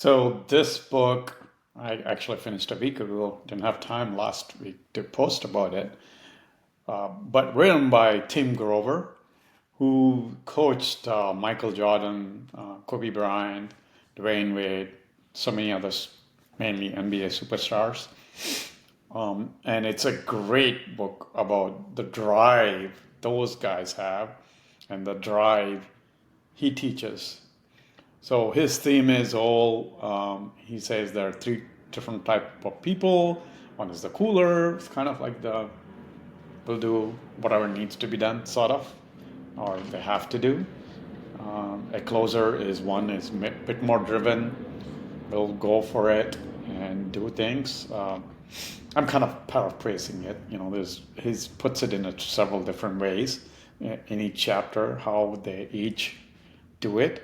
So this book, I actually finished a week ago. Didn't have time last week to post about it. But written by Tim Grover, who coached Michael Jordan, Kobe Bryant, Dwayne Wade, so many others, mainly NBA superstars. And it's a great book about the drive those guys have and the drive he teaches. So his theme is he says there are three different type of people. One is the cooler, it's kind of like will do whatever needs to be done, sort of, or they have to do. A closer is one is a bit more driven, will go for it and do things. I'm kind of paraphrasing it. He puts it in several different ways in each chapter, how they each do it.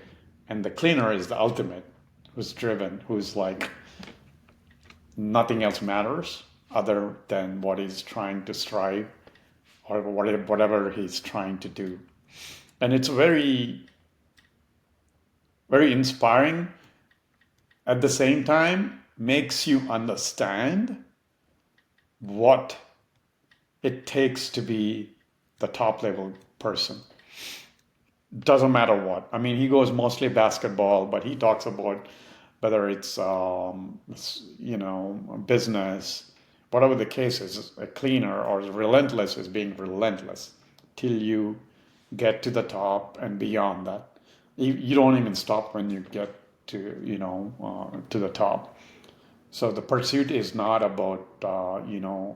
And the cleaner is the ultimate, who's driven, who's like nothing else matters other than what he's trying to strive or whatever he's trying to do. And it's very, very inspiring. At the same time, makes you understand what it takes to be the top level person. Doesn't matter what. I mean, he goes mostly basketball, but he talks about whether it's business, whatever the case is, a cleaner or relentless is being relentless till you get to the top and beyond that. You don't even stop when you get to the top. So the pursuit is not about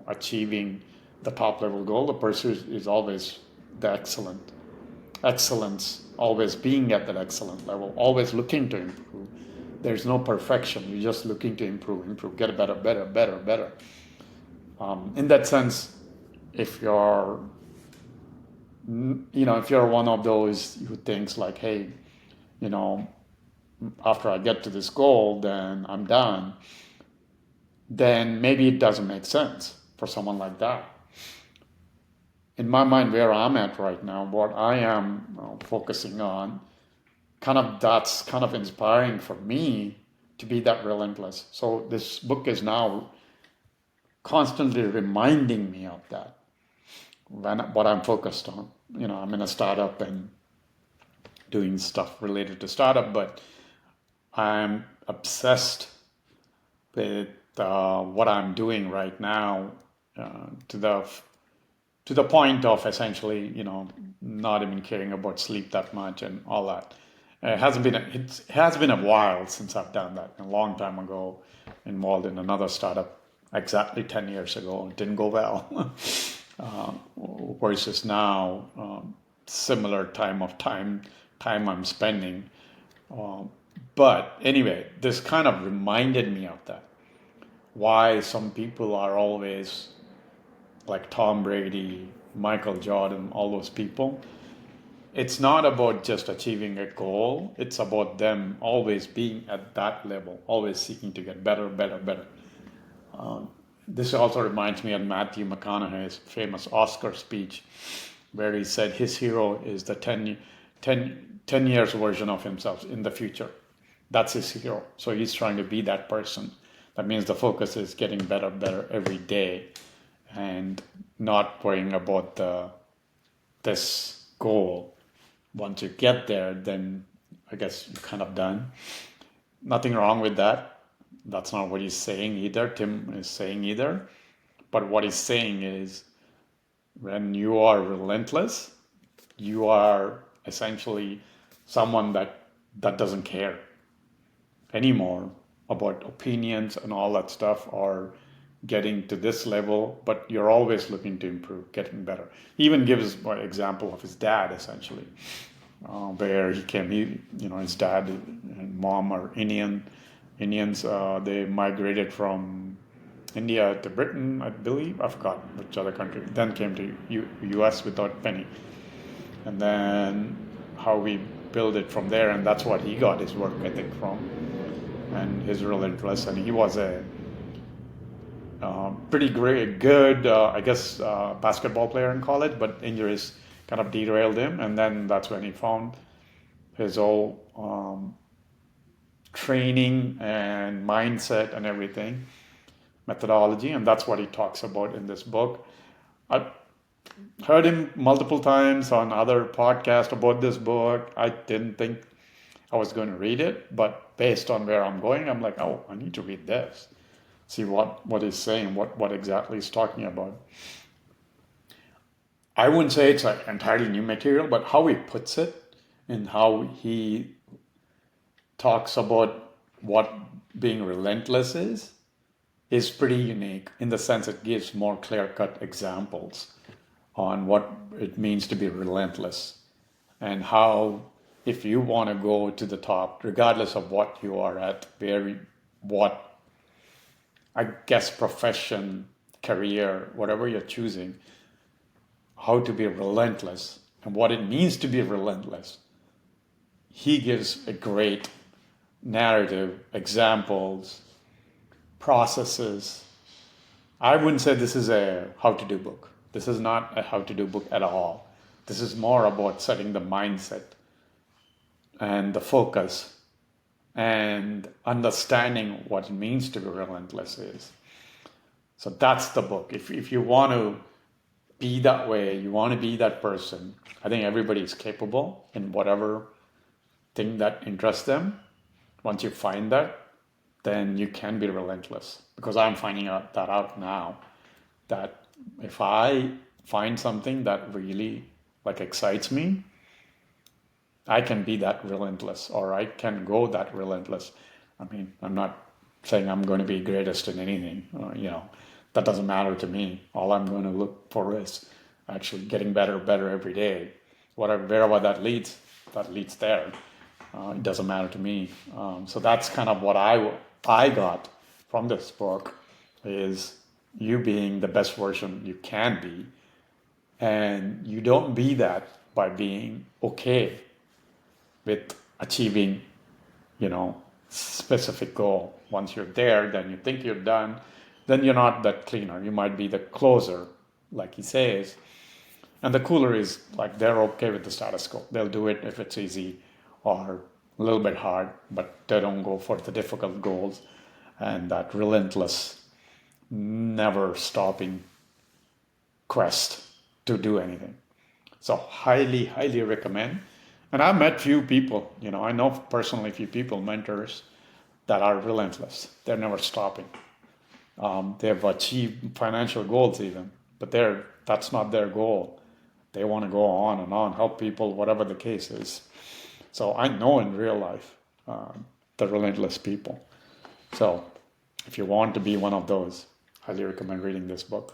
achieving the top level goal. The pursuit is always the excellence, always being at that excellent level, always looking to improve. There's no perfection. You're just looking to improve, get better, better, better, better. In that sense, if you're, if you're one of those who thinks like, hey, you know, after I get to this goal, then I'm done, then maybe it doesn't make sense for someone like that. In my mind, where I'm at right now, what I am focusing on, that's kind of inspiring for me to be that relentless. So this book is now constantly reminding me of that what I'm focused on. I'm in a startup and doing stuff related to startup, but I'm obsessed with what I'm doing right now to the point of essentially, not even caring about sleep that much and all that. It has been a while since I've done that. A long time ago, involved in another startup, exactly 10 years ago. It didn't go well. Versus now, similar time I'm spending. But anyway, this kind of reminded me of that. Why some people are always like Tom Brady, Michael Jordan, all those people. It's not about just achieving a goal. It's about them always being at that level, always seeking to get better, better, better. This also reminds me of Matthew McConaughey's famous Oscar speech, where he said his hero is the 10 years version of himself in the future. That's his hero. So he's trying to be that person. That means the focus is getting better, better every day, and not worrying about this goal. Once you get there, then I guess you're kind of done. Nothing wrong with that. That's not what he's saying either. Tim is saying either. But what he's saying is when you are relentless, you are essentially someone that doesn't care anymore about opinions and all that stuff, or getting to this level, but you're always looking to improve, getting better. He even gives an example of his dad, essentially, where his dad and mom are Indians. They migrated from India to Britain, I believe. I forgot which other country. Then came to U.S. without penny, and then how we build it from there, and that's what he got his work ethic from, and his relentless. And he was a pretty good, I guess, basketball player in college, but injuries kind of derailed him. And then that's when he found his whole training and mindset and everything, methodology, and that's what he talks about in this book. I heard him multiple times on other podcasts about this book. I didn't think I was going to read it, but based on where I'm going, I'm like, oh, I need to read this. See what he's saying, what exactly he's talking about. I wouldn't say it's like entirely new material, but how he puts it and how he talks about what being relentless is pretty unique in the sense it gives more clear-cut examples on what it means to be relentless and how if you want to go to the top, regardless of what you are at, what I guess profession, career, whatever you're choosing, how to be relentless and what it means to be relentless. He gives a great narrative, examples, processes. I wouldn't say this is a how to do book. This is not a how to do book at all. This is more about setting the mindset and the focus and understanding what it means to be relentless is. So that's the book. If you want to be that way, you want to be that person, I think everybody is capable in whatever thing that interests them. Once you find that, then you can be relentless. Because I'm finding out now that if I find something that really like excites me, I can be that relentless, or I can go that relentless. I mean, I'm not saying I'm going to be greatest in anything. That doesn't matter to me. All I'm going to look for is actually getting better every day. Wherever that leads there. It doesn't matter to me. So that's kind of what I got from this book is you being the best version you can be. And you don't be that by being okay with achieving, specific goal. Once you're there, then you think you're done, then you're not that cleaner. You might be the closer, like he says. And the cooler is like they're okay with the status quo. They'll do it if it's easy or a little bit hard, but they don't go for the difficult goals and that relentless, never stopping quest to do anything. So highly, highly recommend. And I've met few people, I know personally few people, mentors that are relentless. They're never stopping. They've achieved financial goals even, but that's not their goal. They want to go on and on, help people, whatever the case is. So I know in real life the relentless people. So if you want to be one of those, highly recommend reading this book.